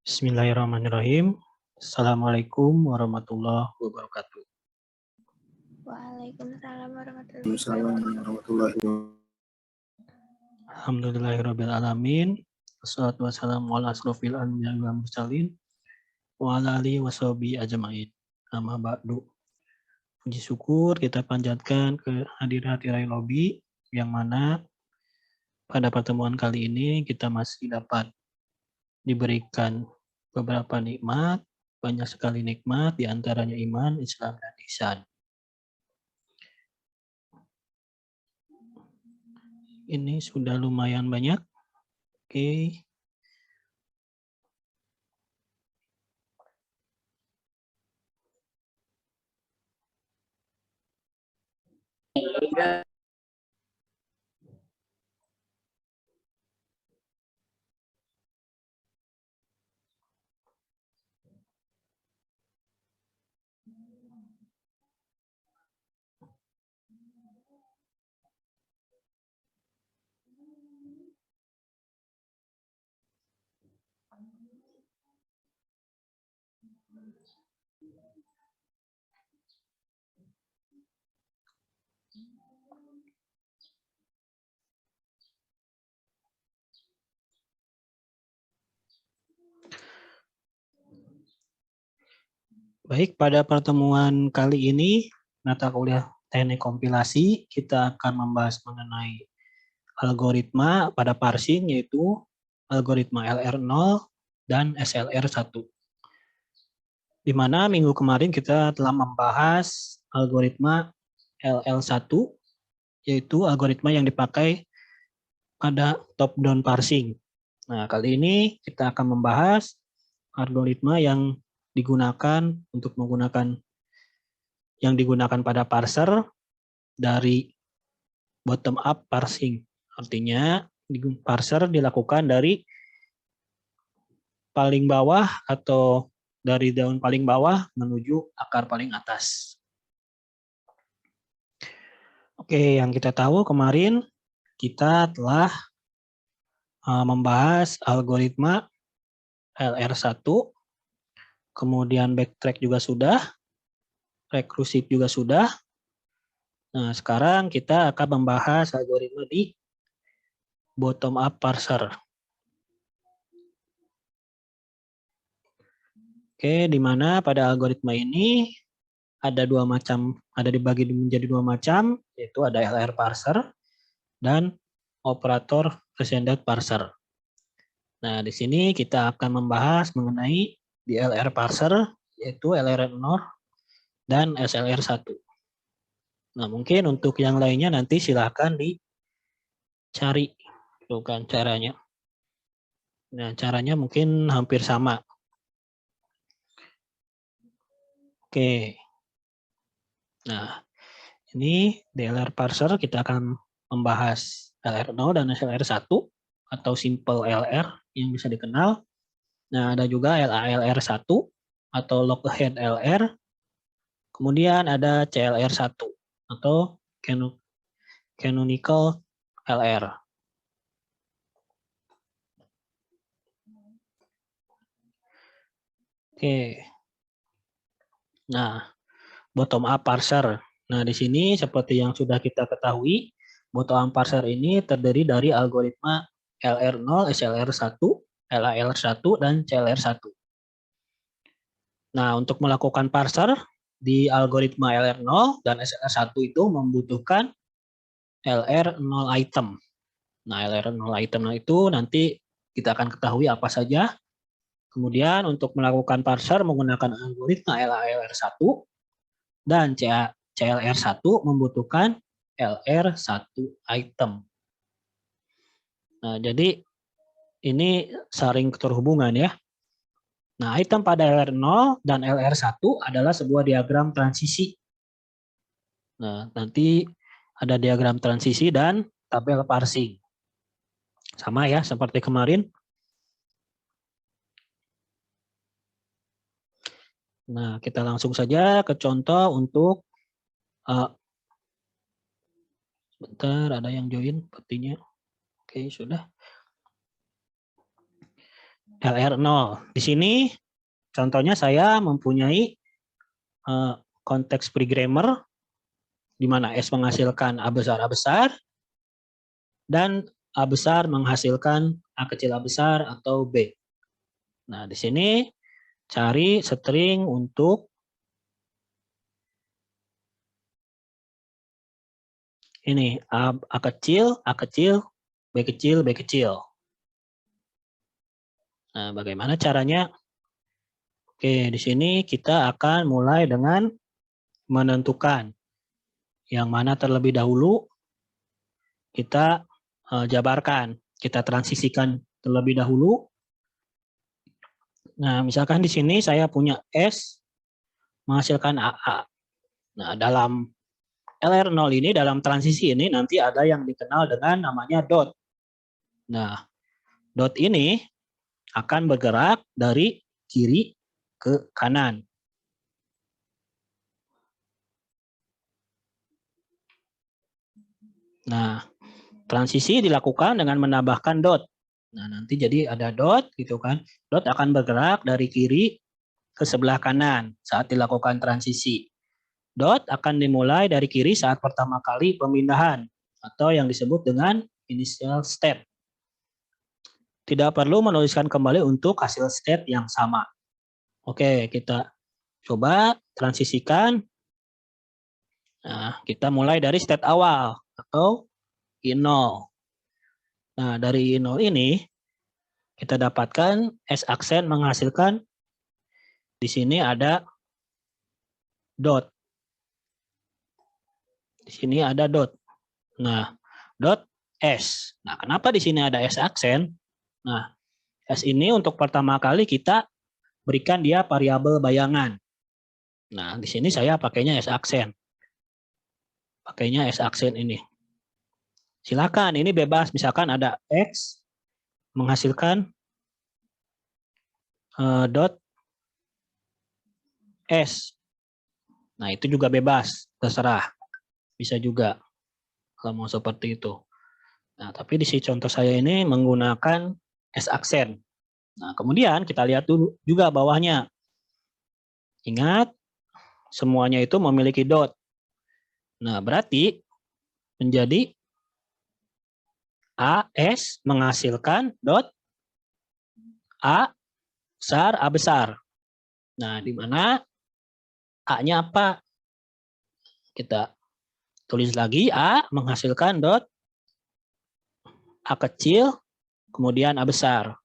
Bismillahirrahmanirrahim. Assalamualaikum warahmatullahi wabarakatuh. Waalaikumsalam warahmatullahi Waalaikumsalam wabarakatuh. warahmatullahi wabarakatuh. Alhamdulillahirrabbilalamin. Wassalatu wassalamu ala asrofil anbiya'i wal mursalin wa ala alihi washabihi ajmain. Amma ba'du. Puji syukur kita panjatkan ke hadirat Tirai Lobby yang mana pada pertemuan kali ini kita masih dapat diberikan beberapa nikmat, banyak sekali nikmat di antaranya iman, Islam dan ihsan. Ini sudah lumayan banyak. Oke. Baik, pada pertemuan kali ini, mata kuliah teknik kompilasi, kita akan membahas mengenai algoritma pada parsing, yaitu algoritma LR0 dan SLR1. Di mana minggu kemarin kita telah membahas algoritma LL1, yaitu algoritma yang dipakai pada top-down parsing. Nah, kali ini kita akan membahas algoritma yang digunakan pada parser dari bottom up parsing. Artinya parser dilakukan dari paling bawah atau dari daun paling bawah menuju akar paling atas. Oke, yang kita tahu kemarin kita telah membahas algoritma LR1, kemudian backtrack juga sudah, rekursif juga sudah. Nah, sekarang kita akan membahas algoritma di bottom up parser. Oke, di mana pada algoritma ini ada dibagi menjadi dua macam, yaitu ada LR parser dan operator extended parser. Nah, di sini kita akan membahas mengenai di LR parser, yaitu LR0 dan SLR1. Nah, mungkin untuk yang lainnya nanti silahkan dicari bukan caranya. Nah, caranya mungkin hampir sama. Oke. Nah, ini di LR parser kita akan membahas LR0 dan SLR1 atau simple LR yang bisa dikenal. Nah, ada juga LALR1 atau log ahead LR. Kemudian ada CLR1 atau canonical LR. Oke. Nah, bottom up parser. Nah, di sini seperti yang sudah kita ketahui, bottom up parser ini terdiri dari algoritma LR0, SLR1, LALR1, dan CLR1. Nah, untuk melakukan parser di algoritma LR0 dan SLR1 itu membutuhkan LR0 item. Nah, LR0 item itu nanti kita akan ketahui apa saja. Kemudian untuk melakukan parser menggunakan algoritma LALR1 dan CLR1 membutuhkan LR1 item. Nah, jadi ini saling terhubungan ya. Nah, item pada LR0 dan LR1 adalah sebuah diagram transisi. Nah, nanti ada diagram transisi dan tabel parsing. Sama ya, seperti kemarin. Nah, kita langsung saja ke contoh untuk bentar, ada yang join sepertinya. Oke, sudah. LR0. Di sini contohnya saya mempunyai konteks pre-grammar di mana S menghasilkan A besar, dan A besar menghasilkan A kecil A besar atau B. Nah, di sini cari string untuk ini A kecil, B kecil, B kecil. Nah, bagaimana caranya? Oke, di sini kita akan mulai dengan menentukan yang mana terlebih dahulu kita jabarkan, kita transisikan terlebih dahulu. Nah, misalkan di sini saya punya S menghasilkan AA. Nah, dalam LR0 ini, dalam transisi ini nanti ada yang dikenal dengan namanya dot. Nah, dot ini akan bergerak dari kiri ke kanan. Nah, transisi dilakukan dengan menambahkan dot. Nah, nanti jadi ada dot gitu kan. Dot akan bergerak dari kiri ke sebelah kanan saat dilakukan transisi. Dot akan dimulai dari kiri saat pertama kali pemindahan atau yang disebut dengan initial step. Tidak perlu menuliskan kembali untuk hasil state yang sama. Oke, kita coba transisikan. Nah, kita mulai dari state awal atau I0. Nah, dari I0 ini kita dapatkan S aksen menghasilkan di sini ada dot. Di sini ada dot. Nah, dot S. Nah, kenapa di sini ada S aksen? Nah, S ini untuk pertama kali kita berikan dia variabel bayangan. Nah, di sini saya pakainya S aksen. Pakainya S aksen ini. Silakan, ini bebas. Misalkan ada X menghasilkan dot S. Nah, itu juga bebas, terserah. Bisa juga kalau mau seperti itu. Nah, tapi di si contoh saya ini menggunakan S aksen. Nah, kemudian kita lihat dulu juga bawahnya. Ingat, semuanya itu memiliki dot. Nah, berarti menjadi AS menghasilkan dot A besar, A besar. Nah, di mana A-nya apa? Kita tulis lagi A menghasilkan dot A kecil, kemudian A besar.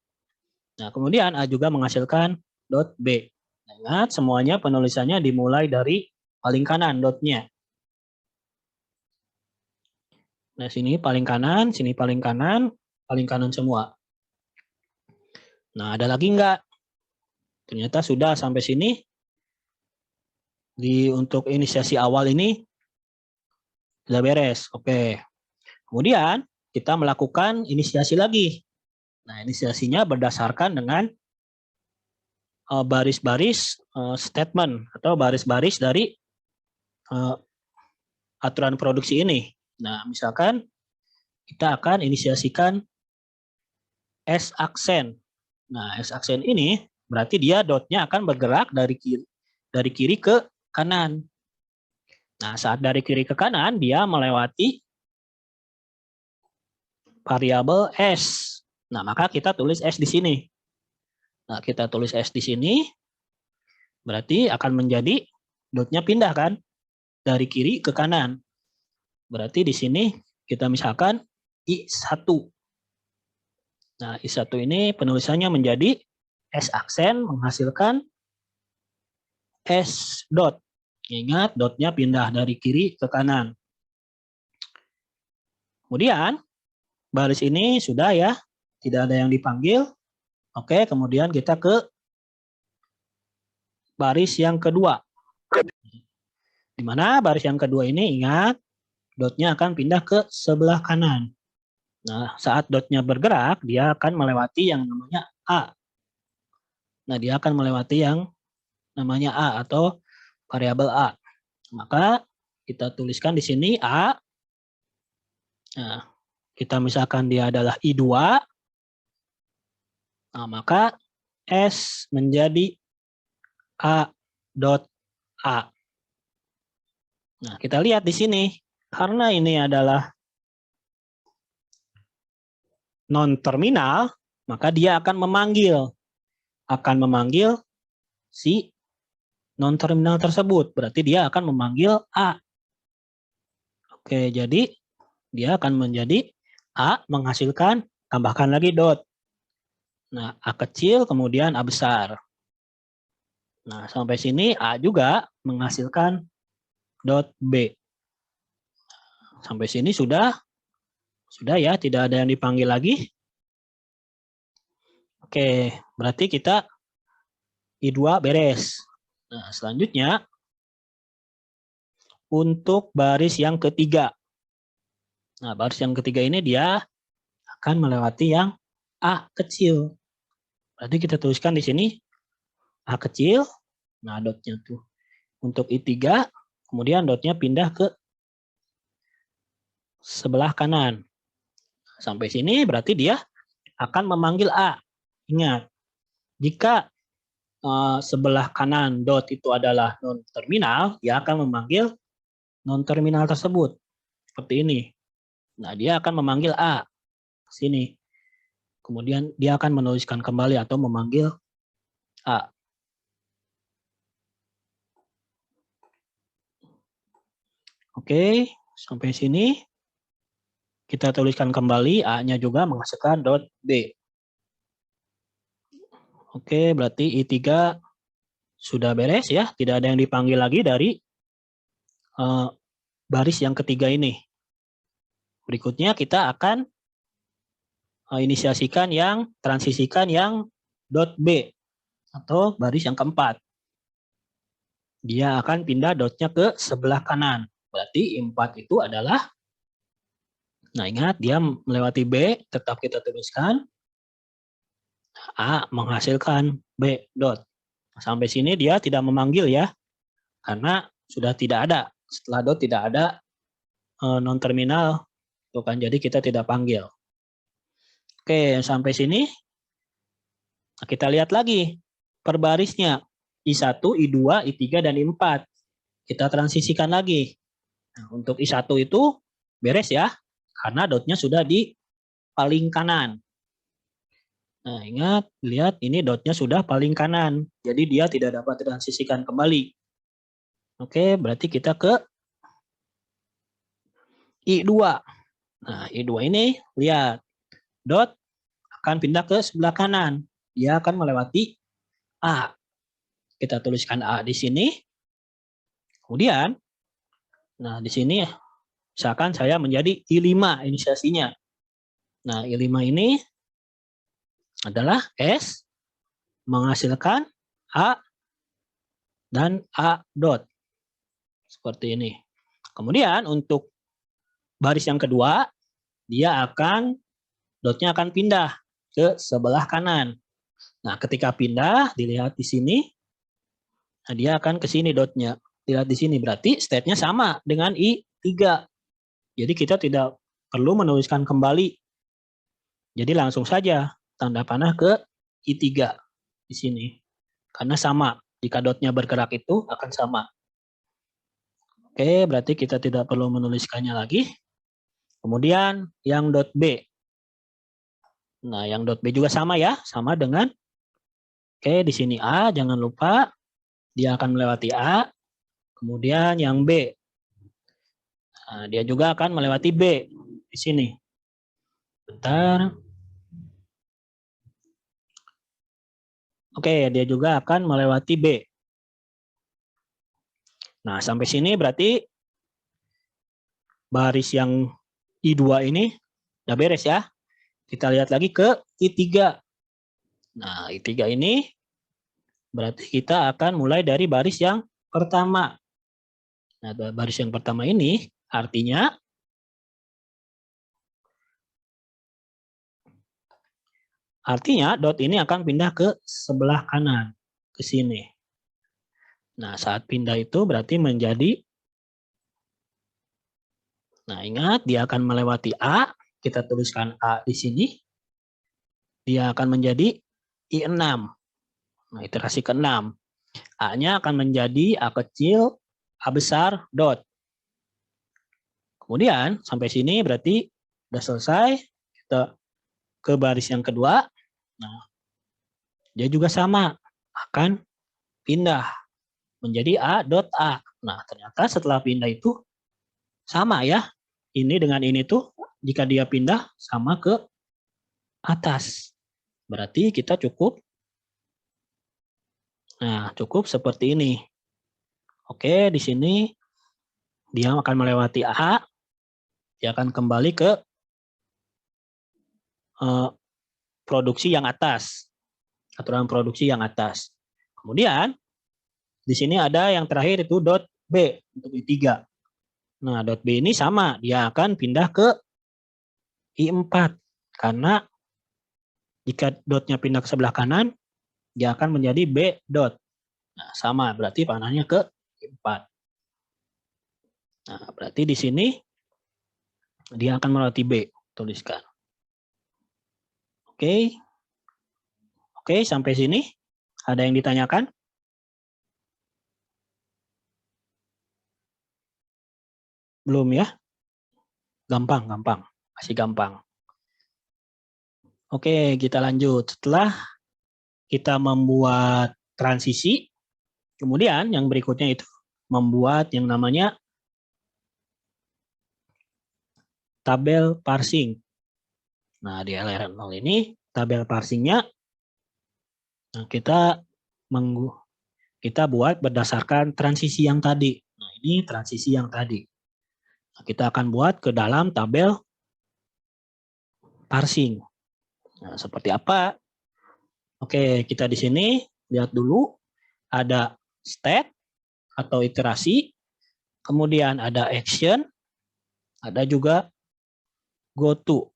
Nah, kemudian A juga menghasilkan dot B. Nah, ingat, semuanya penulisannya dimulai dari paling kanan dotnya. Nah, sini paling kanan semua. Nah, ada lagi enggak? Ternyata sudah sampai sini. Untuk inisiasi awal ini sudah beres. Oke. Kemudian kita melakukan inisiasi lagi. Nah, inisiasinya berdasarkan dengan baris-baris statement atau baris-baris dari aturan produksi ini. Nah, misalkan kita akan inisiasikan S aksen. Nah, S aksen ini berarti dia dotnya akan bergerak dari kiri ke kanan. Nah, saat dari kiri ke kanan, dia melewati variabel S. Nah, maka kita tulis S di sini. Nah, kita tulis S di sini, berarti akan menjadi dotnya pindah kan? Dari kiri ke kanan. Berarti di sini kita misalkan I1. Nah, I1 ini penulisannya menjadi S aksen menghasilkan S dot. Ingat, dotnya pindah dari kiri ke kanan. Kemudian, baris ini sudah ya, tidak ada yang dipanggil. Oke, kemudian kita ke baris yang kedua. Di mana baris yang kedua ini, ingat, dotnya akan pindah ke sebelah kanan. Nah, saat dotnya bergerak, dia akan melewati yang namanya A. Nah, dia akan melewati yang namanya A atau variabel A. Maka kita tuliskan di sini A. Nah, kita misalkan dia adalah I2. Nah, maka S menjadi A dot A. Nah, kita lihat di sini, karena ini adalah non-terminal, maka dia akan memanggil si non-terminal tersebut. Berarti dia akan memanggil A. Oke, jadi dia akan menjadi A menghasilkan, tambahkan lagi dot. Nah, A kecil kemudian A besar. Nah, sampai sini A juga menghasilkan dot B. Sampai sini sudah ya, tidak ada yang dipanggil lagi. Oke, berarti kita I2 beres. Nah, selanjutnya untuk baris yang ketiga. Nah, baris yang ketiga ini dia akan melewati yang A kecil. Berarti kita tuliskan di sini A kecil. Nah, dotnya tuh untuk I3, kemudian dotnya pindah ke sebelah kanan. Sampai sini berarti dia akan memanggil A. Ingat, jika sebelah kanan dot itu adalah non-terminal, dia akan memanggil non-terminal tersebut. Seperti ini. Nah, dia akan memanggil A. Sini. Kemudian dia akan menuliskan kembali atau memanggil A. Oke, sampai sini. Kita tuliskan kembali, A-nya juga menghasilkan dot B. Oke, berarti I3 sudah beres ya. Tidak ada yang dipanggil lagi dari baris yang ketiga ini. Berikutnya kita akan transisikan yang dot B atau baris yang keempat. Dia akan pindah dotnya ke sebelah kanan. Berarti I4 itu adalah, nah ingat dia melewati B, tetap kita tuliskan. A menghasilkan B dot. Sampai sini dia tidak memanggil ya, karena sudah tidak ada. Setelah dot tidak ada non-terminal, kan jadi kita tidak panggil. Oke, sampai sini. Nah, kita lihat lagi per barisnya. I1, I2, I3, dan I4. Kita transisikan lagi. Nah, untuk I1 itu beres ya, karena dotnya sudah di paling kanan. Nah, ingat, lihat ini dotnya sudah paling kanan. Jadi dia tidak dapat transisikan kembali. Oke, berarti kita ke I2. Nah, I2 ini, lihat. Dot akan pindah ke sebelah kanan. Dia akan melewati A. Kita tuliskan A di sini. Kemudian, nah di sini misalkan saya menjadi I5 inisiasinya. Nah, I5 ini adalah S menghasilkan A dan A dot. Seperti ini. Kemudian untuk baris yang kedua, dotnya akan pindah ke sebelah kanan. Nah, ketika pindah, dilihat di sini, nah dia akan ke sini dotnya. Dilihat di sini, berarti state-nya sama dengan I3. Jadi kita tidak perlu menuliskan kembali. Jadi langsung saja tanda panah ke I3 di sini. Karena sama, jika dotnya bergerak itu akan sama. Oke, berarti kita tidak perlu menuliskannya lagi. Kemudian yang dot B. Nah, yang dot B juga sama ya, sama dengan, oke di sini A, jangan lupa dia akan melewati A. Kemudian yang B, nah, dia juga akan melewati B di sini. Bentar. Oke, dia juga akan melewati B. Nah, sampai sini berarti baris yang I2 ini udah beres ya. Kita lihat lagi ke I3. Nah, I3 ini berarti kita akan mulai dari baris yang pertama. Nah, baris yang pertama ini artinya dot ini akan pindah ke sebelah kanan, ke sini. Nah, saat pindah itu berarti menjadi, nah ingat dia akan melewati A, kita tuliskan A di sini. Dia akan menjadi I6. Nah, iterasi ke-6. A-nya akan menjadi A kecil, A besar, dot. Kemudian sampai sini berarti udah selesai. Kita ke baris yang kedua. Nah, dia juga sama. Akan pindah menjadi A dot A. Nah, ternyata setelah pindah itu sama ya. Ini dengan ini tuh jika dia pindah sama ke atas. Berarti kita cukup. Nah, cukup seperti ini. Oke, di sini dia akan melewati A. Dia akan kembali ke produksi yang atas. Aturan produksi yang atas. Kemudian di sini ada yang terakhir itu dot B untuk I3. Nah, dot B ini sama, dia akan pindah ke I4 karena jika dotnya pindah ke sebelah kanan, dia akan menjadi B dot. Nah, sama, berarti panahnya ke I4. Nah, berarti di sini dia akan melewati B, tuliskan. Oke. Oke, sampai sini ada yang ditanyakan? Belum ya? Gampang, masih gampang. Oke, kita lanjut. Setelah kita membuat transisi, kemudian yang berikutnya itu membuat yang namanya tabel parsing. Nah, di LR0 ini tabel parsingnya kita buat berdasarkan transisi yang tadi. Nah, ini transisi yang tadi. Nah, kita akan buat ke dalam tabel parsing. Nah, seperti apa? Oke, kita di sini lihat dulu ada step atau iterasi, kemudian ada action, ada juga go to.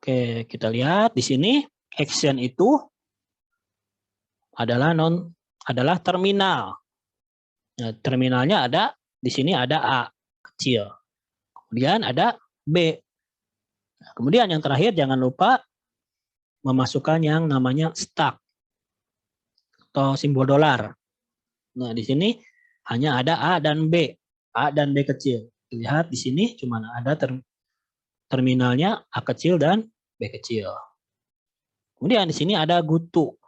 Oke, kita lihat di sini action itu adalah terminal. Nah, terminalnya ada di sini ada A kecil. Kemudian ada B. Nah, kemudian yang terakhir jangan lupa memasukkan yang namanya stack atau simbol dolar. Nah, di sini hanya ada A dan B. A dan B kecil. Lihat di sini cuma ada terminalnya A kecil dan B kecil. Kemudian di sini ada GoTo.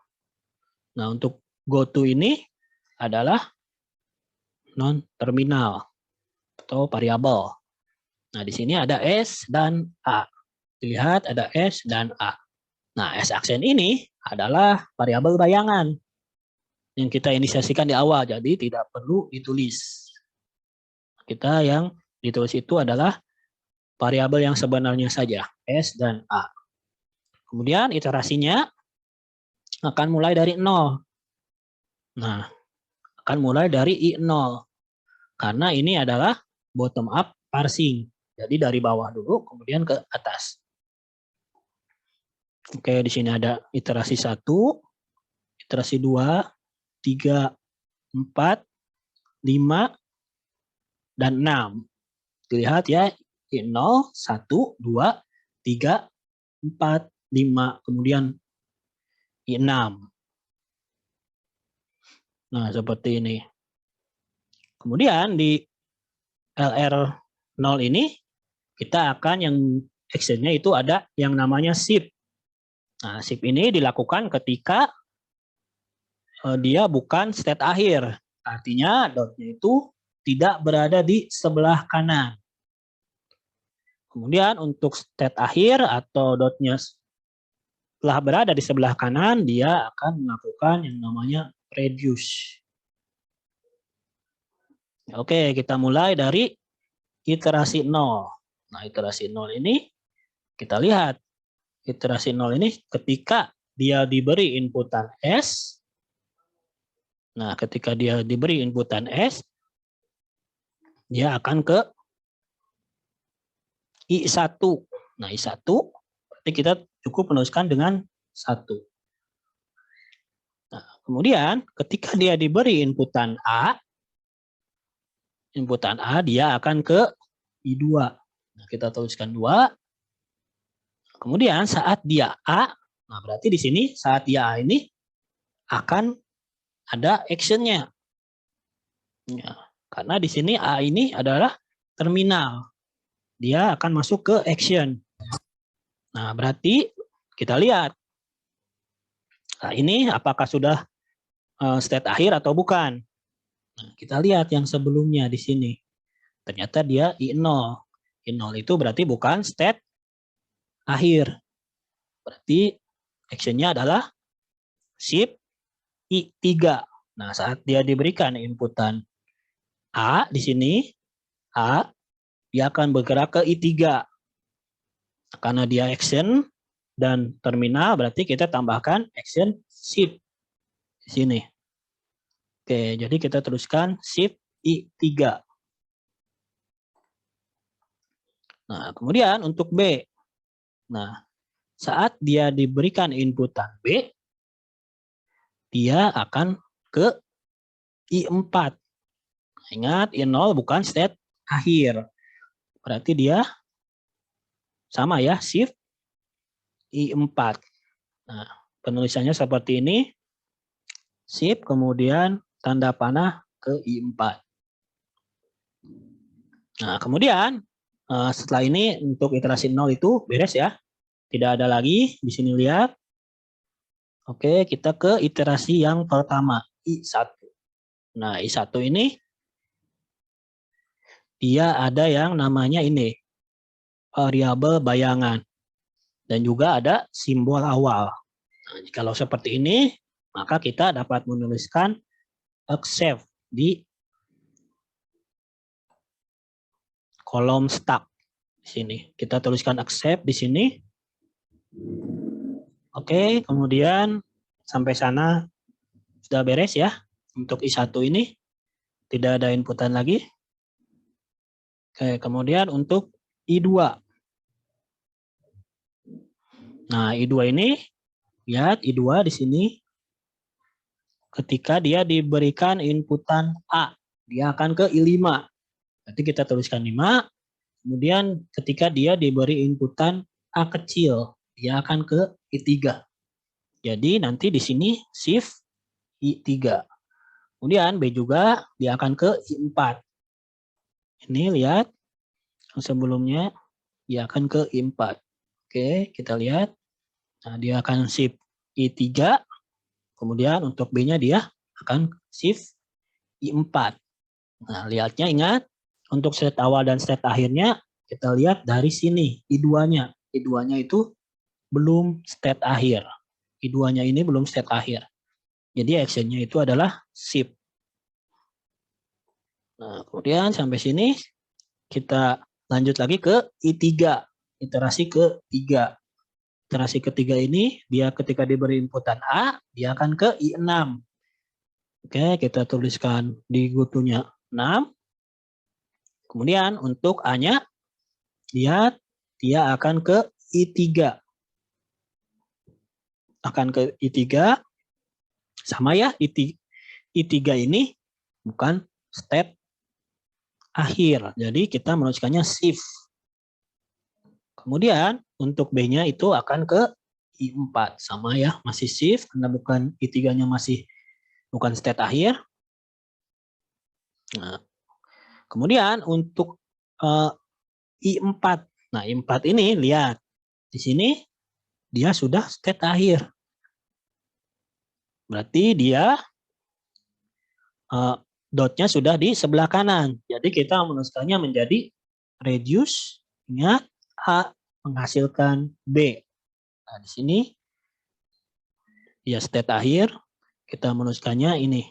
Nah, untuk GoTo ini adalah non-terminal atau variabel. Nah, di sini ada S dan A. Lihat ada S dan A. Nah, S aksen ini adalah variabel bayangan yang kita inisiasikan di awal, jadi tidak perlu ditulis. Kita yang ditulis itu adalah variabel yang sebenarnya saja, S dan A. Kemudian iterasinya akan mulai dari 0. Nah, akan mulai dari I0. Karena ini adalah bottom up parsing. Jadi dari bawah dulu, kemudian ke atas. Oke, di sini ada iterasi 1, iterasi 2, 3, 4, 5, dan 6. Dilihat ya, I0, 1, 2, 3, 4, 5, kemudian I6. Nah, seperti ini. Kemudian di LR0 ini, kita akan yang actionnya itu ada yang namanya shift. Nah, shift ini dilakukan ketika dia bukan state akhir. Artinya dotnya itu tidak berada di sebelah kanan. Kemudian untuk state akhir atau dotnya setelah berada di sebelah kanan, dia akan melakukan yang namanya reduce. Oke, kita mulai dari iterasi 0. Nah, iterasi 0 ini kita lihat. Iterasi 0 ini ketika dia diberi inputan S. Nah, ketika dia diberi inputan S, dia akan ke I1. Nah, I1 berarti kita cukup menuliskan dengan 1. Nah, kemudian ketika dia diberi inputan A dia akan ke I2. Nah, kita tuliskan 2. Kemudian saat dia A, Nah, berarti di sini saat dia A ini akan ada action-nya. Ya, karena di sini A ini adalah terminal. Dia akan masuk ke action. Nah, berarti kita lihat. Nah, ini apakah sudah state akhir atau bukan? Nah, kita lihat yang sebelumnya di sini. Ternyata dia I0. I0 itu berarti bukan state akhir. Berarti action-nya adalah shift I3. Nah, saat dia diberikan inputan A di sini, A, dia akan bergerak ke I3. Karena dia action dan terminal, berarti kita tambahkan action shift di sini. Oke, jadi kita teruskan shift I3. Nah, kemudian untuk B. Nah, saat dia diberikan inputan B, dia akan ke I4. Ingat, I0 bukan state akhir. Berarti dia sama ya, shift I4. Nah, penulisannya seperti ini. Shift, kemudian tanda panah ke I4. Nah, kemudian setelah ini untuk iterasi 0 itu beres ya. Tidak ada lagi. Di sini lihat. Oke, kita ke iterasi yang pertama, I1. Nah, I1 ini dia ada yang namanya ini, variabel bayangan. Dan juga ada simbol awal. Nah, kalau seperti ini, maka kita dapat menuliskan accept di kolom stack. Di sini. Kita tuliskan accept di sini. Oke, kemudian sampai sana sudah beres ya. Untuk I1 ini tidak ada inputan lagi. Oke, kemudian untuk I2. Nah, I2 ini, lihat I2 di sini. Ketika dia diberikan inputan A, dia akan ke I5. Berarti kita tuliskan 5. Kemudian ketika dia diberi inputan A kecil, dia akan ke I3. Jadi nanti di sini shift I3. Kemudian B juga dia akan ke I4. Ini lihat sebelumnya dia akan ke I4. Oke, kita lihat. Nah, dia akan shift I3. Kemudian untuk B-nya dia akan shift I4. Nah, lihatnya ingat, untuk state awal dan state akhirnya kita lihat dari sini, I2-nya. I2-nya itu belum state akhir. I2-nya ini belum state akhir. Jadi action-nya itu adalah shift. Nah, kemudian sampai sini kita lanjut lagi ke I3. Iterasi ketiga. Iterasi ketiga ini dia ketika diberi inputan A, dia akan ke I6. Oke, kita tuliskan di gutunya 6. Kemudian untuk A-nya, dia akan ke I3. Akan ke I3, sama ya, I3 ini bukan step akhir. Jadi kita menuliskannya shift. Kemudian untuk B-nya itu akan ke I4. Sama ya, masih shift karena bukan I3-nya masih bukan state akhir. Nah, kemudian untuk I4. Nah, I4 ini lihat di sini dia sudah state akhir. Berarti dia dotnya sudah di sebelah kanan. Jadi kita menuliskannya menjadi reduce. Ingat, A menghasilkan B. Nah, di sini dia state akhir. Kita menuliskannya ini.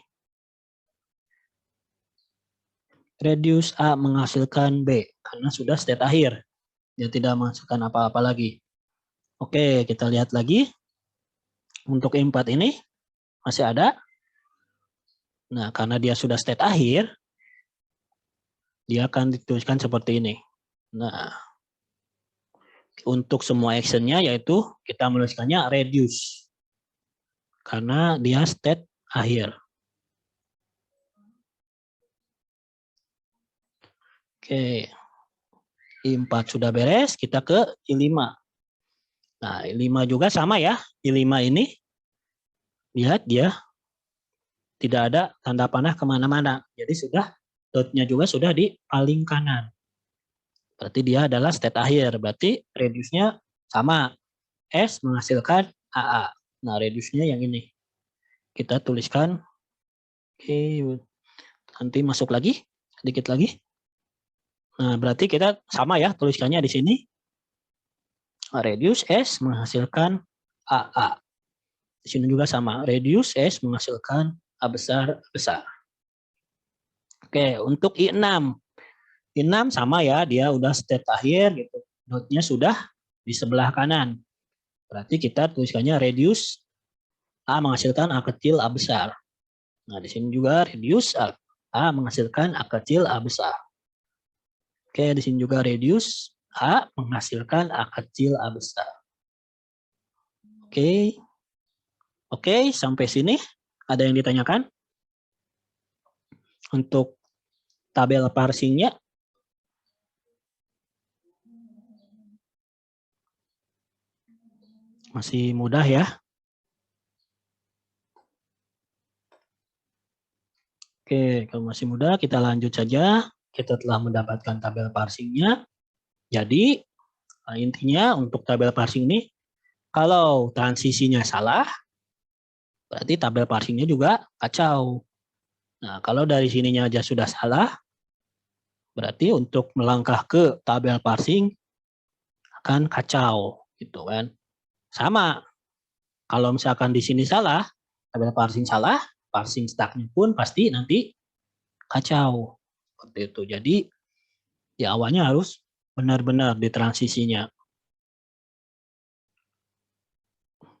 Reduce A menghasilkan B. Karena sudah state akhir. Dia tidak menghasilkan apa-apa lagi. Oke, kita lihat lagi. Untuk I4 ini masih ada. Nah, karena dia sudah state akhir, dia akan dituliskan seperti ini. Nah, untuk semua actionnya yaitu kita menuliskannya reduce. Karena dia state akhir. Oke, I4 sudah beres, kita ke I5. Nah, 5 juga sama ya. Di 5 ini, lihat dia tidak ada tanda panah kemana-mana. Jadi sudah, dotnya juga sudah di paling kanan. Berarti dia adalah state akhir. Berarti reduce-nya sama. S menghasilkan AA. Nah, reduce-nya yang ini. Kita tuliskan. Oke, nanti masuk lagi. Sedikit lagi. Nah, berarti kita sama ya tuliskannya di sini. Reduce S menghasilkan AA. Di sini juga sama. Reduce S menghasilkan A besar, besar. Oke, untuk I6. I6 sama ya, dia udah state akhir gitu. Dotnya sudah di sebelah kanan. Berarti kita tuliskannya reduce A menghasilkan A kecil, A besar. Nah, di sini juga reduce A menghasilkan A kecil, A besar. Oke, di sini juga reduce A menghasilkan A kecil, A besar. Oke. Oke, sampai sini ada yang ditanyakan? Untuk tabel parsingnya. Masih mudah ya. Oke, kalau masih mudah kita lanjut saja. Kita telah mendapatkan tabel parsingnya. Jadi intinya untuk tabel parsing ini, kalau transisinya salah, berarti tabel parsingnya juga kacau. Nah, kalau dari sininya aja sudah salah, berarti untuk melangkah ke tabel parsing akan kacau, gitu kan. Sama, kalau misalkan di sini salah, tabel parsing salah, parsing stacknya pun pasti nanti kacau. Seperti itu. Jadi di awalnya harus benar-benar di transisinya.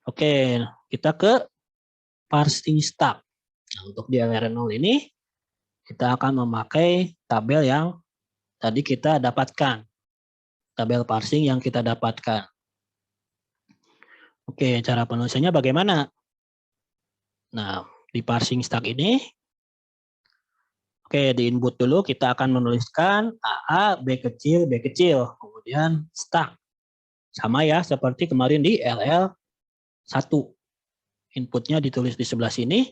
Oke, kita ke parsing stack. Nah, untuk di LR0 ini kita akan memakai tabel yang tadi kita dapatkan. Tabel parsing yang kita dapatkan. Oke, cara penulisannya bagaimana? Nah, di parsing stack ini, oke, di input dulu kita akan menuliskan AA, B kecil, kemudian stack. Sama ya, seperti kemarin di LL1. Inputnya ditulis di sebelah sini.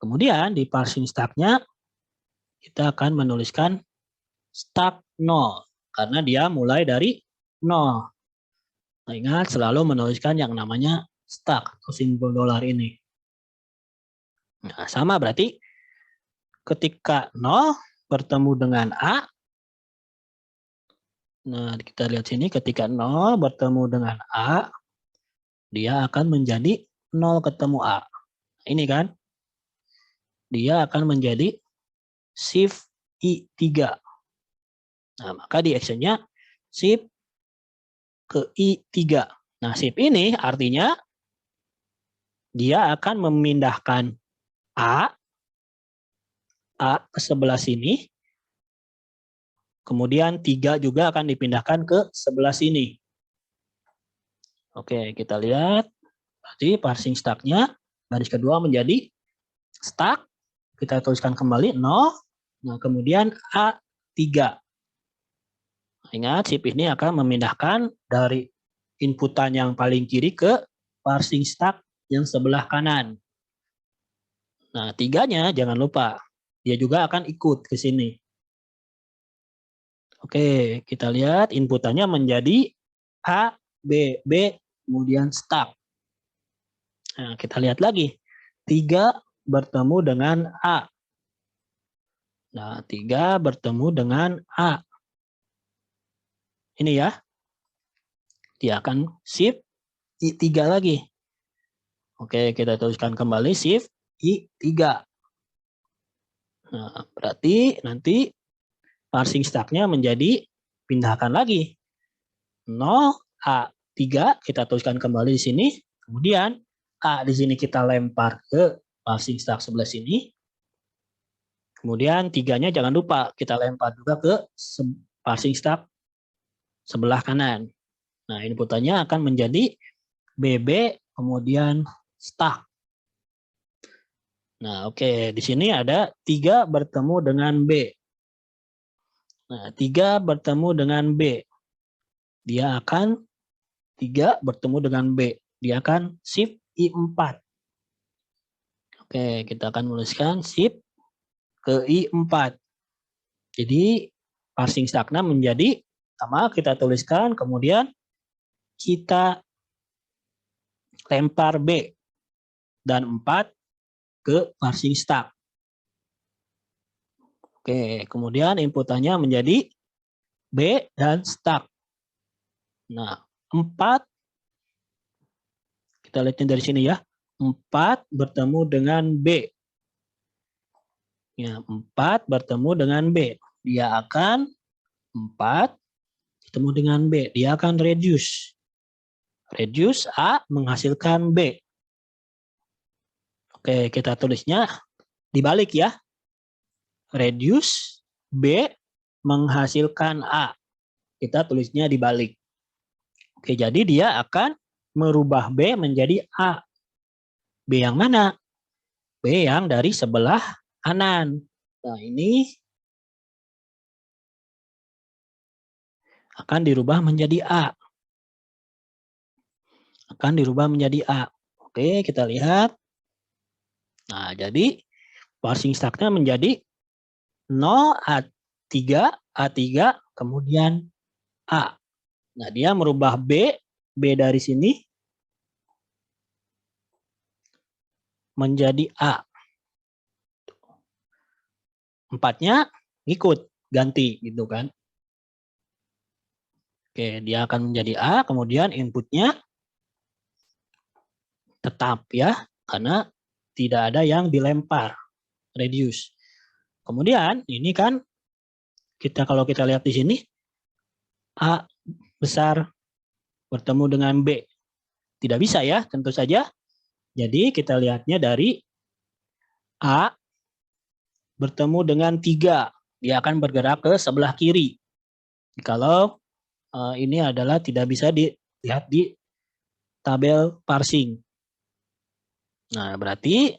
Kemudian di parsing stack-nya, kita akan menuliskan stack 0. Karena dia mulai dari 0. Nah, ingat selalu menuliskan yang namanya stack atau simbol dolar ini. Nah, sama berarti ketika 0 bertemu dengan A, nah kita lihat sini ketika 0 bertemu dengan A, dia akan menjadi 0 ketemu A. Ini kan, dia akan menjadi shift I3. Nah, maka di actionnya shift ke I3. Nah, shift ini artinya dia akan memindahkan A ke sebelah sini. Kemudian 3 juga akan dipindahkan ke sebelah sini. Oke, kita lihat. Berarti parsing stack-nya baris kedua menjadi stack. Kita tuliskan kembali 0. Nah, kemudian A3. Ingat, shift ini akan memindahkan dari inputan yang paling kiri ke parsing stack yang sebelah kanan. Nah, 3-nya jangan lupa. Dia juga akan ikut ke sini. Oke, kita lihat inputannya menjadi A, B, B, kemudian stack. Nah, kita lihat lagi. 3 bertemu dengan A. Nah, 3 bertemu dengan A. Ini ya. Dia akan shift I3 lagi. Oke, kita tuliskan kembali shift I3. Nah, berarti nanti parsing stack-nya menjadi pindahkan lagi. 0, A3, kita tuliskan kembali di sini. Kemudian A di sini kita lempar ke parsing stack sebelah sini. Kemudian 3-nya jangan lupa kita lempar juga ke parsing stack sebelah kanan. Nah, inputannya akan menjadi BB kemudian stack. Nah, oke, di sini ada 3 bertemu dengan B. Nah, 3 bertemu dengan B. Dia akan 3 bertemu dengan B. Dia akan shift I4. Oke, kita akan menuliskan shift ke I4. Jadi parsing stagna menjadi sama, kita tuliskan, kemudian kita lempar B dan 4 ke parsing stag. Oke, kemudian inputannya menjadi B dan stag. Nah, 4, kita lihatnya dari sini ya, 4 bertemu dengan B. Ya, 4 bertemu dengan B. Dia akan 4 bertemu dengan B. Dia akan reduce. Reduce A menghasilkan B. Oke, kita tulisnya dibalik ya. Reduce B menghasilkan A. Kita tulisnya dibalik. Oke, jadi dia akan merubah B menjadi A. B yang mana? B yang dari sebelah kanan. Nah, ini akan dirubah menjadi A. Akan dirubah menjadi A. Oke, kita lihat. Nah, jadi parsing stagnya menjadi 0, A3, A3, kemudian A. Nah, dia merubah B dari sini menjadi A. 4-nya ngikut, ganti gitu kan. Oke, dia akan menjadi A, kemudian inputnya tetap ya, karena tidak ada yang dilempar, reduce. Kemudian ini kan kalau kita lihat di sini, A besar bertemu dengan B. Tidak bisa ya, tentu saja. Jadi kita lihatnya dari A bertemu dengan 3. Dia akan bergerak ke sebelah kiri. Kalau ini adalah tidak bisa dilihat di tabel parsing. Nah, berarti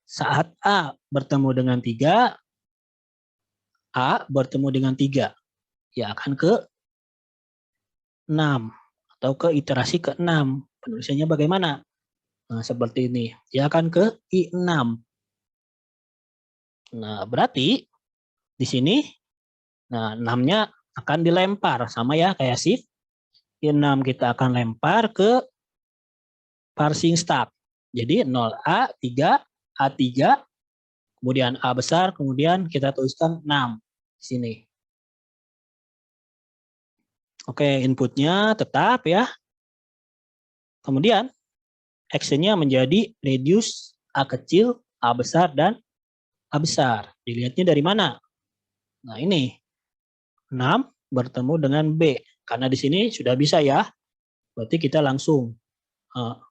saat A bertemu dengan 3, A bertemu dengan 3. Ya akan ke 6 atau ke iterasi ke 6. Penulisannya bagaimana? Nah, seperti ini. Dia akan ke I6. Nah, berarti di sini, nah 6-nya akan dilempar. Sama ya, kayak shift. I6 kita akan lempar ke parsing stag. Jadi 0A, 3, A3, kemudian A besar, kemudian kita tuliskan 6 di sini. Oke, inputnya tetap ya. Kemudian actionnya menjadi reduce A kecil, A besar, dan A besar. Dilihatnya dari mana? Nah, ini 6 bertemu dengan B. Karena di sini sudah bisa ya. Berarti kita langsung 6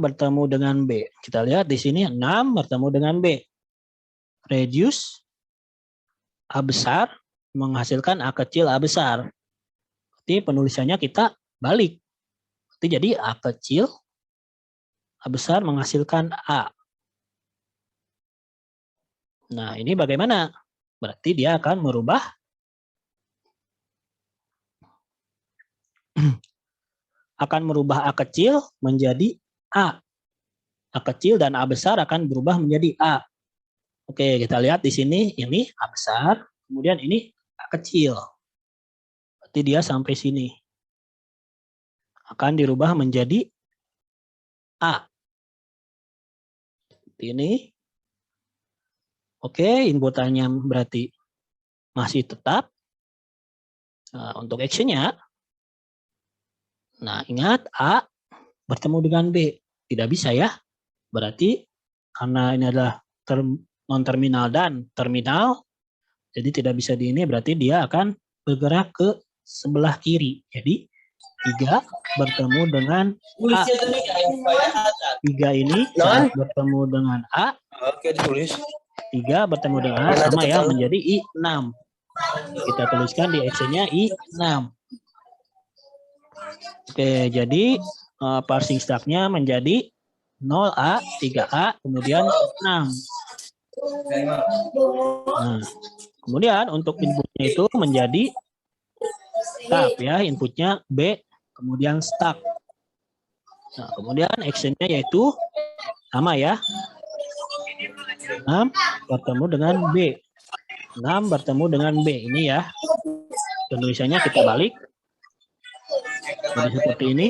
bertemu dengan B. Kita lihat di sini 6 bertemu dengan B. Reduce A besar menghasilkan A kecil, A besar. Berarti penulisannya kita balik. Berarti jadi A kecil, A besar menghasilkan A. Nah, ini bagaimana? Berarti dia akan merubah A kecil menjadi A. A kecil dan A besar akan berubah menjadi A. Oke, kita lihat di sini ini A besar, kemudian ini A kecil. Berarti dia sampai sini. Akan dirubah menjadi A. Seperti ini. Oke, inputannya berarti masih tetap. Nah, untuk actionnya, nah ingat A bertemu dengan B. Tidak bisa ya. Berarti karena ini adalah non-terminal dan terminal, jadi tidak bisa di ini, berarti dia akan bergerak ke sebelah kiri. Jadi 3 bertemu dengan A. 3 ini bertemu dengan A. Oke, ditulis. 3 bertemu dengan A sama ya, menjadi I6. Kita tuliskan di actionnya I6. Oke, jadi parsing stagnya menjadi 0A, 3A, kemudian 6. Nah, kemudian untuk inputnya itu menjadi tetap ya, inputnya B, kemudian stuck. Nah, kemudian actionnya yaitu sama ya. 6 bertemu dengan B. 6 bertemu dengan B. Ini ya. Penulisannya kita balik. Jadi seperti ini.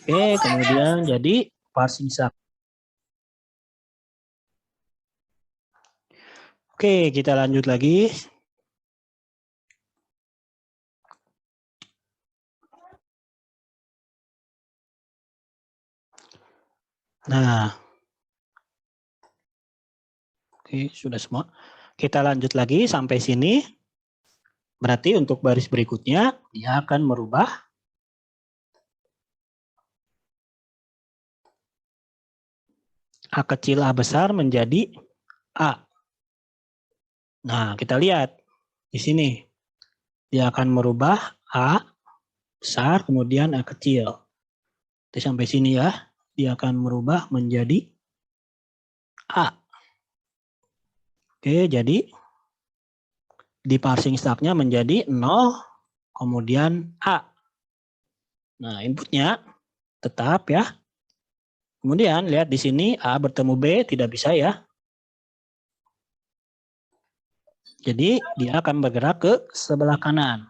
Oke, kemudian jadi parsing struct. Oke, kita lanjut lagi. Nah, oke, sudah semua. Kita lanjut lagi sampai sini. Berarti untuk baris berikutnya, dia akan merubah A kecil A besar menjadi A. Nah, kita lihat di sini. Dia akan merubah A besar, kemudian A kecil. Jadi sampai sini ya. Dia akan merubah menjadi A. Oke, jadi di parsing struct-nya menjadi 0, kemudian A. Nah, inputnya tetap ya. Kemudian lihat di sini A bertemu B tidak bisa ya. Jadi dia akan bergerak ke sebelah kanan.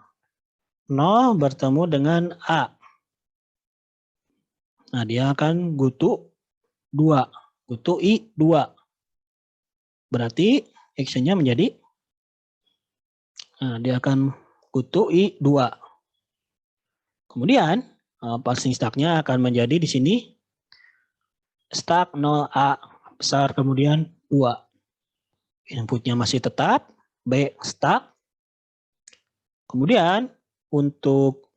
0 bertemu dengan A. Nah, dia akan goto 2. Goto I 2. Berarti actionnya menjadi, nah, dia akan goto I 2. Kemudian parsing struct-nya akan menjadi di sini stuck 0A besar kemudian 2. Inputnya masih tetap B stuck. Kemudian untuk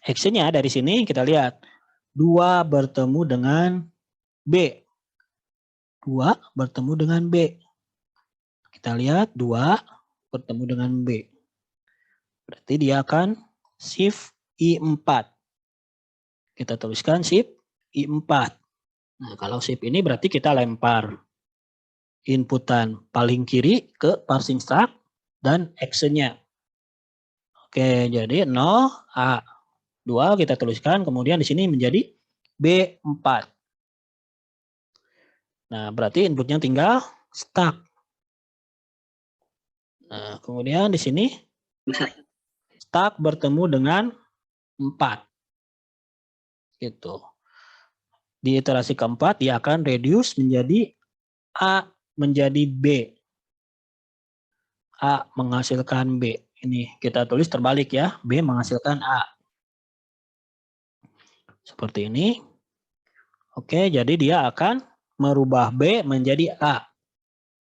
actionnya dari sini kita lihat 2 bertemu dengan B. 2 bertemu dengan B. Kita lihat 2 bertemu dengan B. Berarti dia akan shift I4. Kita tuliskan shift I4. Nah, kalau shift ini berarti kita lempar inputan paling kiri ke parsing struct dan actionnya. Oke, jadi 0A 2 kita tuliskan, kemudian di sini menjadi B4. Nah, berarti inputnya tinggal stuck. Nah, kemudian di sini stuck bertemu dengan 4. Gitu. Di iterasi keempat dia akan reduce menjadi A menjadi B. A menghasilkan B. Ini kita tulis terbalik ya. B menghasilkan A. Seperti ini. Oke, jadi dia akan merubah B menjadi A.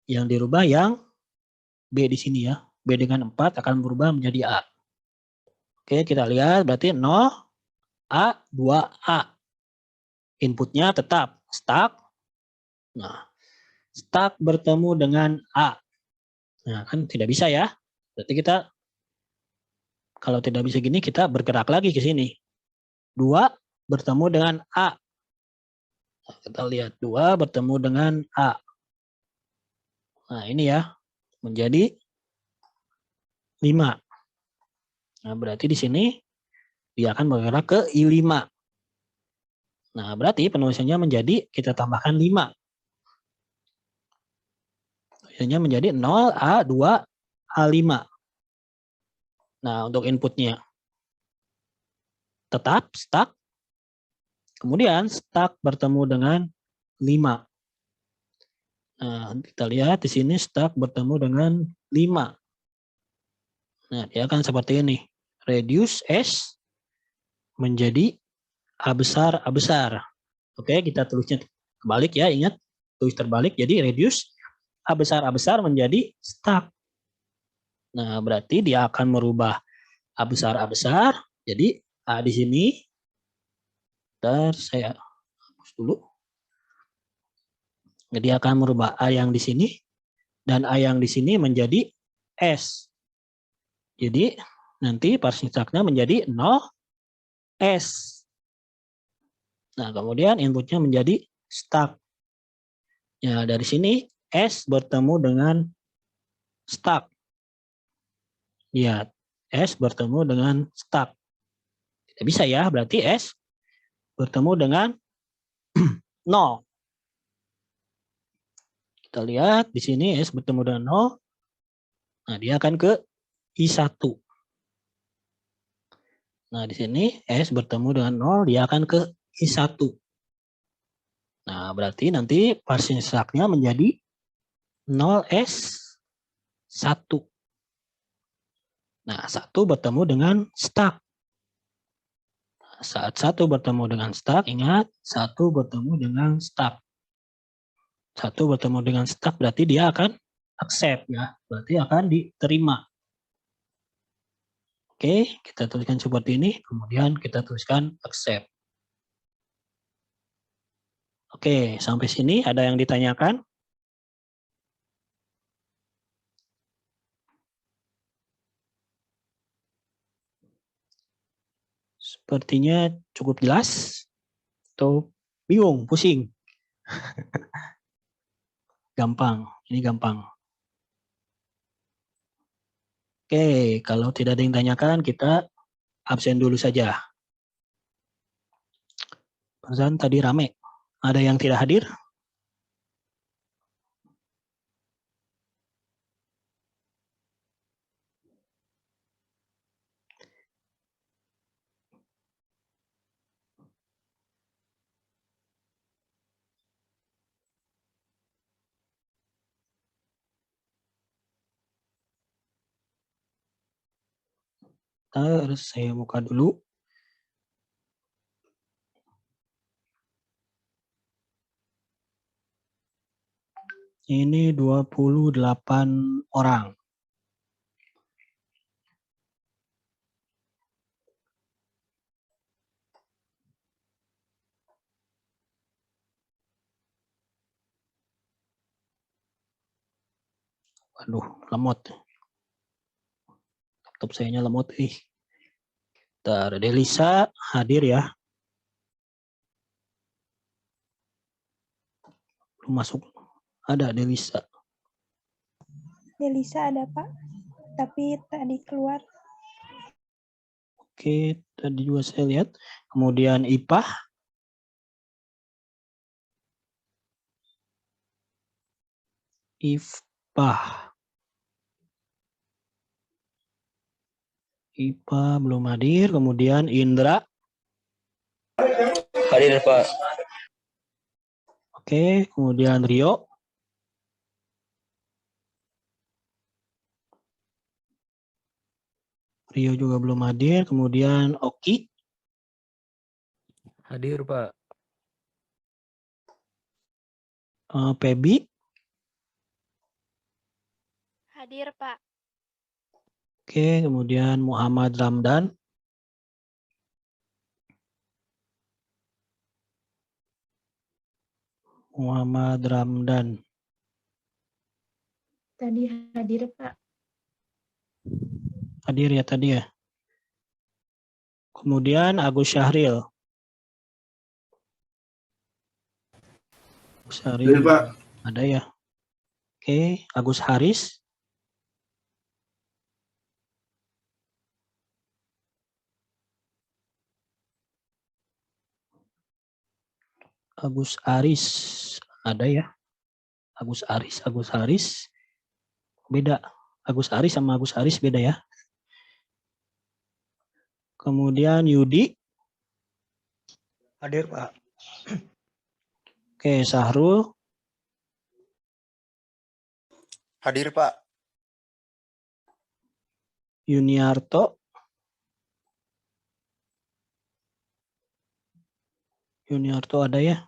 Yang dirubah yang B di sini ya. B dengan 4 akan berubah menjadi A. Oke, kita lihat berarti 0, A, 2A. Inputnya tetap stuck. Nah, stuck bertemu dengan A. Nah, kan tidak bisa ya. Berarti kita, kalau tidak bisa gini, kita bergerak lagi ke sini. 2 bertemu dengan A. Nah, kita lihat 2 bertemu dengan A. Nah, ini ya. Menjadi 5. Nah, berarti di sini dia akan bergerak ke I5. Nah, berarti penulisannya menjadi kita tambahkan 5. Penulisannya menjadi 0A2A5. Nah, untuk inputnya tetap stuck. Kemudian stuck bertemu dengan 5. Nah, kita lihat di sini stuck bertemu dengan 5. Nah, dia akan seperti ini. Reduce S menjadi A besar, A besar. Oke, kita tulisnya kebalik ya, ingat. Tulis terbalik, jadi reduce A besar menjadi stuck. Nah, berarti dia akan merubah A besar. Jadi A di sini. Bentar, saya hapus dulu. Jadi akan merubah A yang di sini dan A yang di sini menjadi S. Jadi nanti parsing struct-nya menjadi 0 S. Nah, kemudian inputnya menjadi stuck. Ya, dari sini S bertemu dengan stuck. Lihat, S bertemu dengan stuck. Tidak bisa ya, berarti S bertemu dengan 0. Kita lihat di sini S bertemu dengan 0. Nah, dia akan ke I1. Nah, di sini S bertemu dengan 0, dia akan ke I1. Nah, berarti nanti partition stack-nya menjadi 0S1. Nah, 1 bertemu dengan stack. Saat 1 bertemu dengan stack, ingat 1 bertemu dengan stack. 1 bertemu dengan stack berarti dia akan accept ya, berarti akan diterima. Oke, kita tuliskan seperti ini, kemudian kita tuliskan accept. Oke, sampai sini ada yang ditanyakan? Sepertinya cukup jelas atau bingung, pusing. Gampang, ini gampang. Oke, kalau tidak ada yang ditanyakan, kita absen dulu saja. Perasaan tadi rame. Ada yang tidak hadir? Saya buka dulu. Ini 28 orang. Waduh, lemot. Laptop sayanya lemot. Bentar, Delisa hadir ya. Belum masuk. Ada Delisa. Delisa ada, Pak. Tapi tadi keluar. Oke, tadi juga saya lihat. Kemudian IPA. IPA belum hadir. Kemudian Indra. Hadir, Pak. Oke, kemudian Rio. Rio juga belum hadir. Kemudian Oki. Hadir, Pak. Pebi. Hadir, Pak. Oke, kemudian Muhammad Ramdan. Muhammad Ramdan. Tadi hadir, Pak. Hadir ya tadi ya. Kemudian Agus Syahril. Agus Syahril. Pak. Ada ya. Oke, Agus Haris. Agus Aris. Ada ya. Agus Haris. Beda. Agus Aris sama Agus Haris beda ya. Kemudian Yudi. Hadir, Pak. Oke, Sahrul. Hadir, Pak. Yuniarto. Yuniarto ada ya.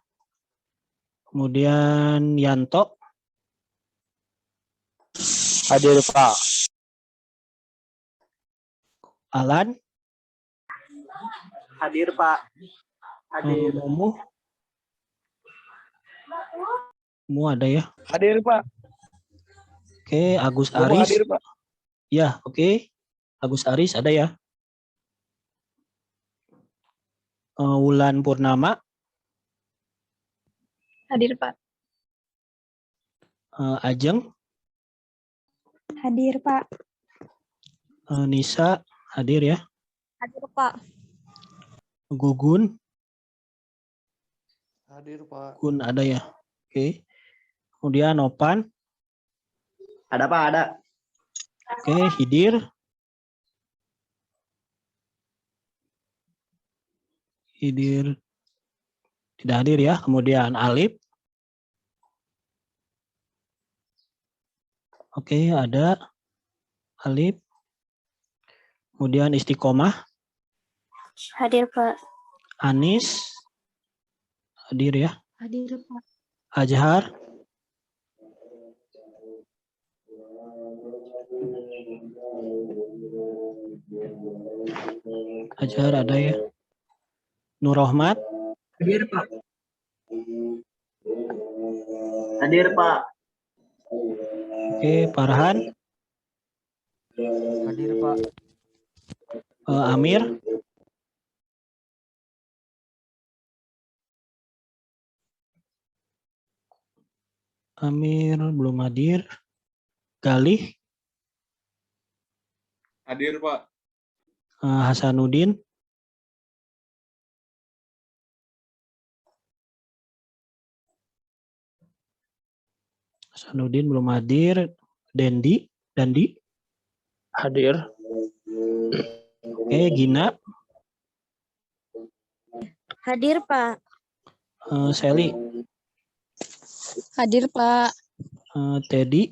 Kemudian Yanto. Hadir, Pak. Alan. Hadir, Pak. Hadir. Momo. Momo ada ya. Hadir, Pak. Oke, Agus Momo Aris. hadir, Pak. Ya, oke. Agus Aris ada ya. Wulan Purnama. Hadir, Pak. Ajeng. Hadir, Pak. Nisa hadir ya. Hadir, Pak. Gugun, Hadir, Pak. Gun ada ya. Oke. Kemudian Nopan. Ada Pak, ada. Oke, Hidir. Hidir tidak hadir ya. Kemudian Alip. Oke, ada Alip. Kemudian Istiqomah, Hadir, Pak. Anis, hadir ya. Hadir, Pak. Ajhar, Ajhar ada ya. Nur Rohmat, Hadir Pak. Hadir Pak. oke, Farhan, Hadir, Pak. Amir, Amir belum hadir. Galih, Hadir, Pak. Hasanuddin, Hasanuddin belum hadir. Dandi, Hadir. oke, Gina, Hadir, Pak. Sally, Hadir, Pak. Teddy,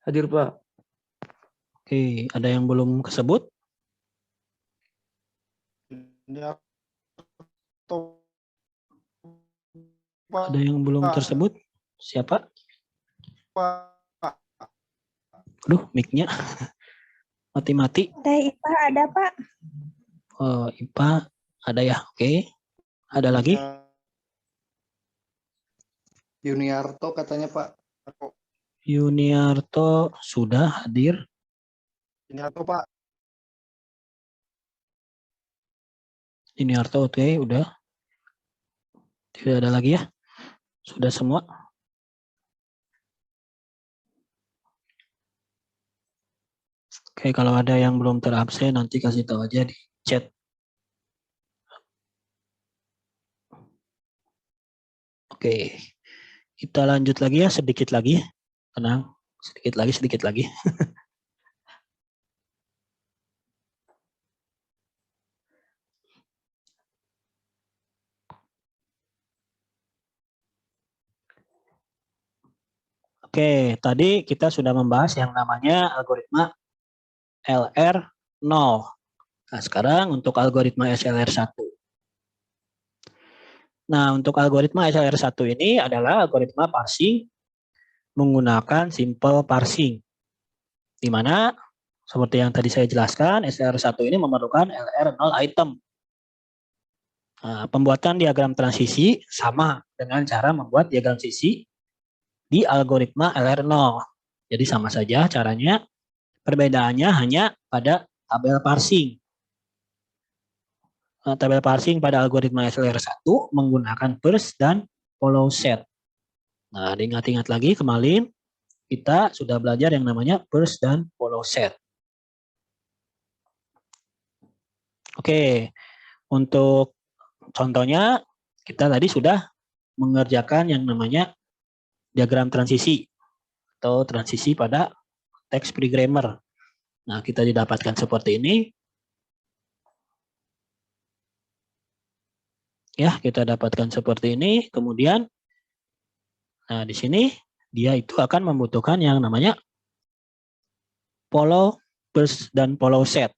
Hadir, Pak. oke, ada yang belum kesebut? Ada yang belum tersebut? Siapa? Aduh, mic-nya mati-mati. Teh IPA ada, Pak. Oh, IPA ada ya, oke. Ada lagi? Yuniarto katanya, Pak. Yuniarto sudah hadir. Yuniarto, Pak. Yuniarto oke, udah. Tidak ada lagi ya? Sudah semua? Oke, kalau ada yang belum terabsen nanti kasih tahu aja di chat. Oke, kita lanjut lagi ya, sedikit lagi. Tenang, sedikit lagi. Oke, tadi kita sudah membahas yang namanya algoritma LR0. Nah, sekarang untuk algoritma SLR1. Nah, untuk algoritma SLR1 ini adalah algoritma parsing menggunakan simple parsing. Di mana seperti yang tadi saya jelaskan, SLR1 ini memerlukan LR0 item. Nah, pembuatan diagram transisi sama dengan cara membuat diagram sisi di algoritma LR0. Jadi sama saja caranya, perbedaannya hanya pada tabel parsing. Tabel parsing pada algoritma SLR1 menggunakan first dan follow set. Nah, diingat-ingat lagi kemarin kita sudah belajar yang namanya first dan follow set. Oke, untuk contohnya kita tadi sudah mengerjakan yang namanya diagram transisi atau transisi pada teks pre-grammar. Nah, kita didapatkan seperti ini. Ya, kita dapatkan seperti ini. Kemudian, nah di sini dia itu akan membutuhkan yang namanya follow, first, dan follow set.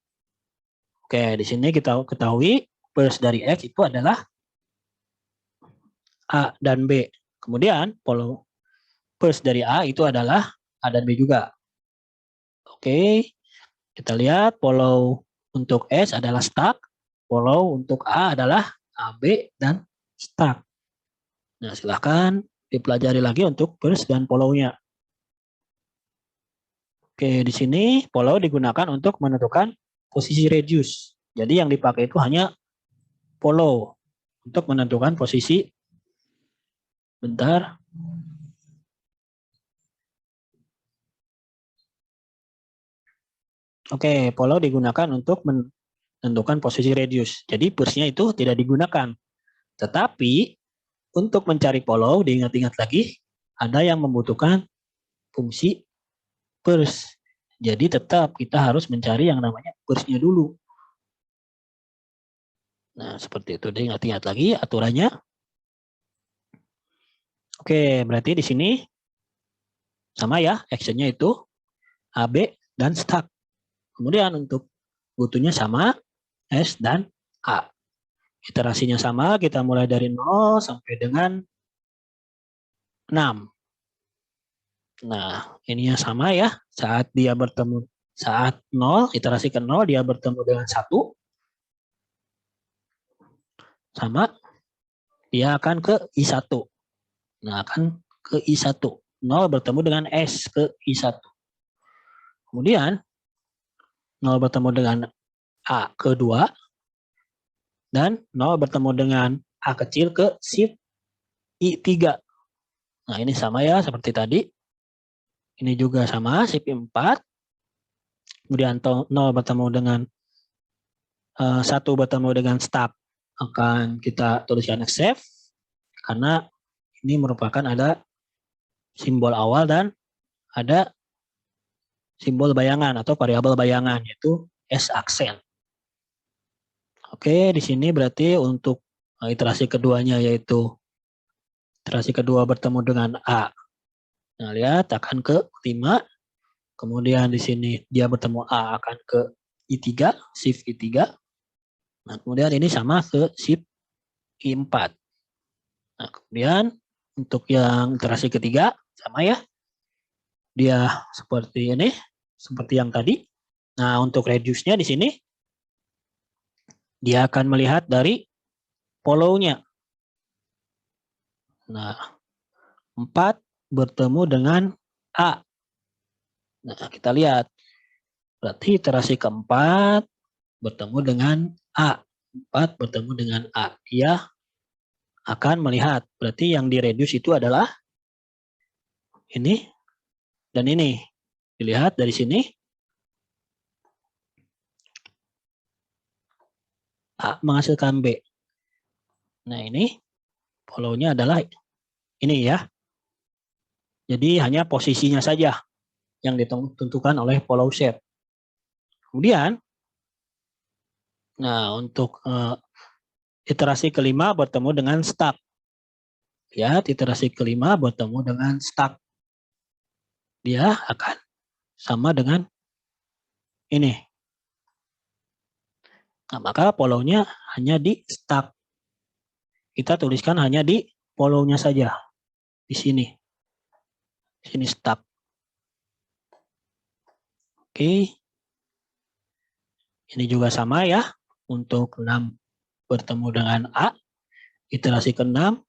Oke, di sini kita ketahui first dari X itu adalah A dan B. Kemudian follow first dari A itu adalah A dan B juga. Oke, kita lihat follow untuk S adalah stack, follow untuk A adalah AB dan stack. Nah, silahkan dipelajari lagi untuk first dan follow-nya. Oke, di sini follow digunakan untuk menentukan posisi reduce. Jadi yang dipakai itu hanya follow untuk menentukan posisi. Bentar. Oke, follow digunakan untuk tentukan posisi radius. Jadi pursnya itu tidak digunakan. Tetapi untuk mencari follow, diingat-ingat lagi, ada yang membutuhkan fungsi purs. Jadi tetap kita harus mencari yang namanya pursnya dulu. Nah, seperti itu. Diingat-ingat lagi aturannya. Oke, berarti di sini sama ya, actionnya itu AB dan stack. Kemudian untuk butuhnya sama, S dan A. Iterasinya sama, kita mulai dari 0 sampai dengan 6. Nah, ininya sama ya, saat 0, iterasi ke 0, dia bertemu dengan 1. Sama, dia akan ke I1. Nah, akan ke I1. 0 bertemu dengan S ke I1. Kemudian, 0 bertemu dengan A kedua, dan 0 bertemu dengan A kecil ke shift I3. Nah, ini sama ya, seperti tadi. Ini juga sama, shift I4. Kemudian 0 bertemu dengan 1 bertemu dengan stack. Akan kita tuliskan accept, karena ini merupakan ada simbol awal dan ada simbol bayangan atau variabel bayangan, yaitu S aksen. Oke, di sini berarti untuk iterasi keduanya, yaitu iterasi kedua bertemu dengan A. Nah, lihat akan ke 5. Kemudian di sini dia bertemu A akan ke I3, shift I3. Nah, kemudian ini sama ke shift I4. Nah, kemudian untuk yang iterasi ketiga sama ya. Dia seperti ini, seperti yang tadi. Nah, untuk radiusnya di sini dia akan melihat dari follow-nya. Nah, 4 bertemu dengan A. Nah, kita lihat. Berarti iterasi keempat bertemu dengan A. 4 bertemu dengan A. Dia akan melihat. Berarti yang direduce itu adalah ini dan ini. Dilihat dari sini. A menghasilkan B. Nah, ini follow-nya adalah ini ya. Jadi hanya posisinya saja yang ditentukan oleh follow shape. Kemudian, nah untuk iterasi kelima bertemu dengan stack. Lihat, iterasi kelima bertemu dengan stack. Dia akan sama dengan ini. Nah, maka follow-nya hanya di stack. Kita tuliskan hanya di follow-nya saja. Di sini. Di sini stack. Oke. Ini juga sama ya. Untuk 6 bertemu dengan A. Iterasi ke-6.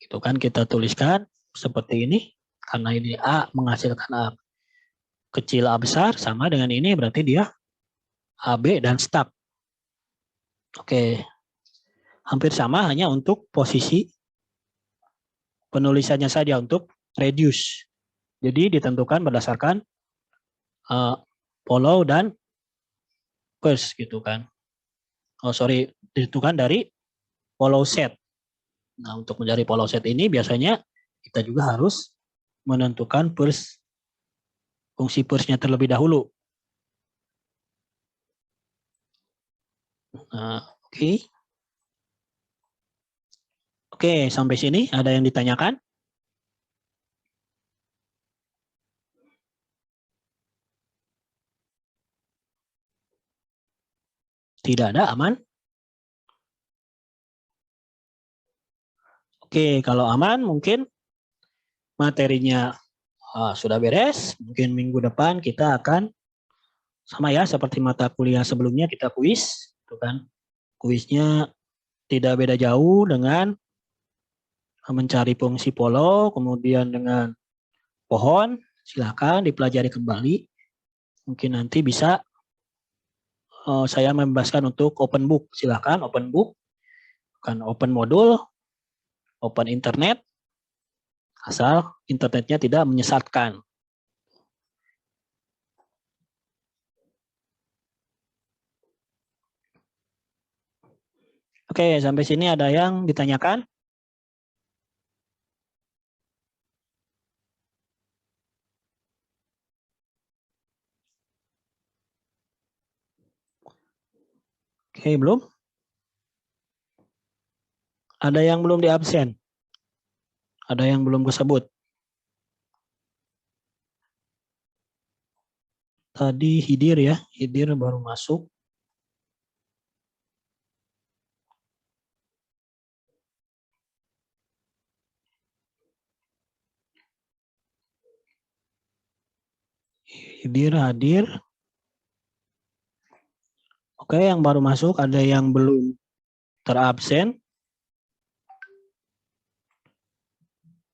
Itu kan kita tuliskan seperti ini. Karena ini A menghasilkan A kecil A besar. Sama dengan ini berarti dia AB dan stack. Oke. Hampir sama, hanya untuk posisi penulisannya saja untuk reduce. Jadi ditentukan berdasarkan follow dan first gitu kan. Oh sorry, ditentukan dari follow set. Nah, untuk mencari follow set ini biasanya kita juga harus menentukan first, fungsi first-nya terlebih dahulu. Nah, oke. Oke, sampai sini ada yang ditanyakan? Tidak ada, aman? Oke, kalau aman mungkin materinya sudah beres. Mungkin minggu depan kita akan sama ya seperti mata kuliah sebelumnya, kita kuis, gitu kan. Kuisnya tidak beda jauh dengan mencari fungsi follow, kemudian dengan pohon, silakan dipelajari kembali. Mungkin nanti bisa saya membebaskan untuk open book, silakan open book, bukan open modul, open internet, asal internetnya tidak menyesatkan. Oke, sampai sini ada yang ditanyakan? Oke, belum? Ada yang belum diabsen? Ada yang belum disebut? Tadi Hidir ya, Hidir baru masuk. Hidir hadir. Oke, yang baru masuk ada yang belum terabsen.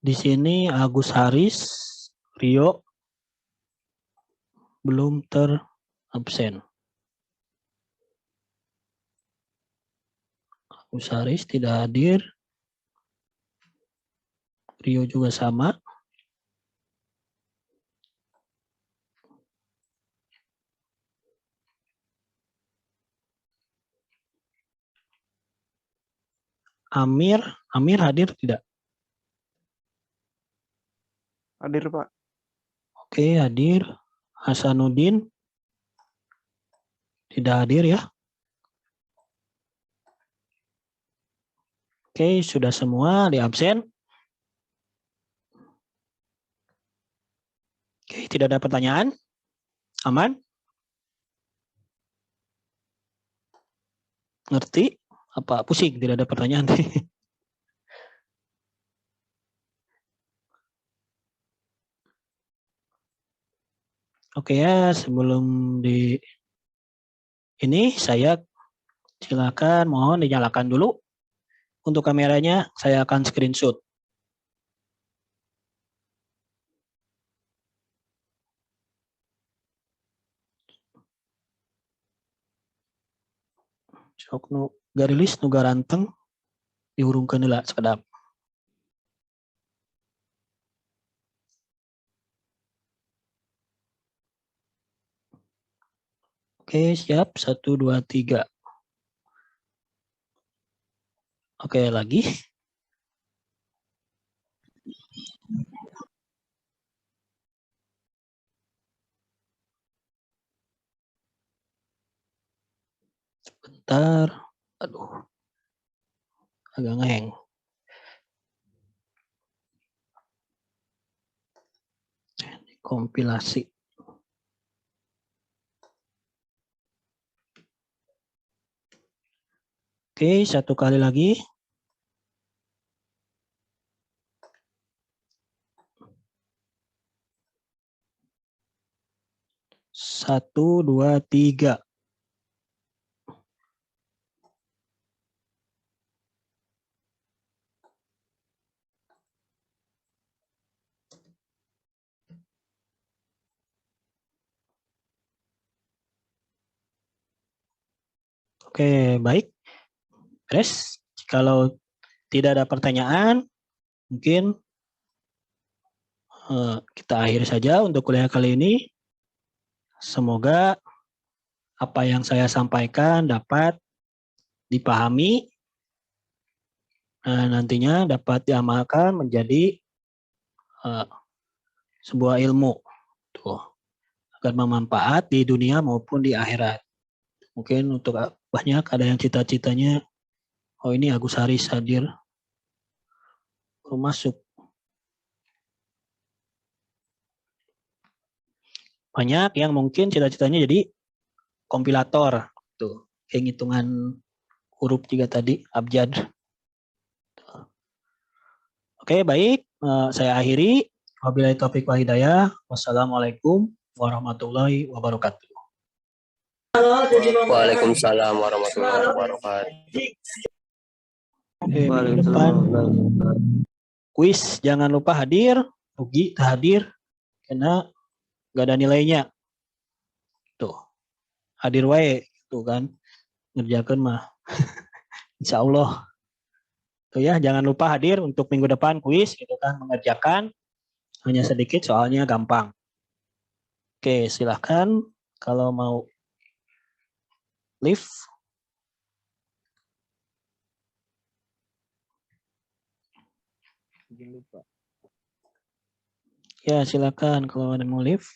Di sini Agus Haris, Rio belum terabsen. Agus Haris tidak hadir. Rio juga sama. Amir hadir tidak? Hadir, Pak. Oke, hadir. Hasanuddin tidak hadir ya. Oke, sudah semua di absen. Oke, tidak ada pertanyaan? Aman? Ngerti? Apa pusing? Tidak ada pertanyaan. Oke ya, sebelum di ini saya silakan mohon dinyalakan dulu. Untuk kameranya saya akan screenshot. Sok nu garilis nu garanteng diurungkeun heula sakadap. Oke, siap. 1, 2, 3. Oke, lagi. Sebentar. Aduh. Agak ngeheng. Kompilasi. Oke, satu kali lagi. Satu, dua, tiga. Oke, baik. Beres. Kalau tidak ada pertanyaan, mungkin kita akhiri saja untuk kuliah kali ini. Semoga apa yang saya sampaikan dapat dipahami, nantinya dapat diamalkan menjadi sebuah ilmu, tuh, agar bermanfaat di dunia maupun di akhirat. Mungkin untuk banyak ada yang cita-citanya, oh ini Agus Haris hadir, masuk. Banyak yang mungkin cita-citanya jadi kompilator, tuh, kayak hitungan huruf juga tadi, abjad. Oke, baik, saya akhiri. Wabillahi taufiq wal hidayah. Wassalamualaikum warahmatullahi wabarakatuh. Waalaikumsalam warahmatullahi wabarakatuh. Minggu depan kuis jangan lupa hadir, rugi tak hadir karena nggak ada nilainya. Tuh, hadir wae tuh kan, ngerjakan mah. Insya Allah. Tuh ya, jangan lupa hadir untuk minggu depan kuis gitu kan, mengerjakan hanya sedikit soalnya gampang. Oke, silahkan kalau mau live. Ya, silakan kalau ada mau live.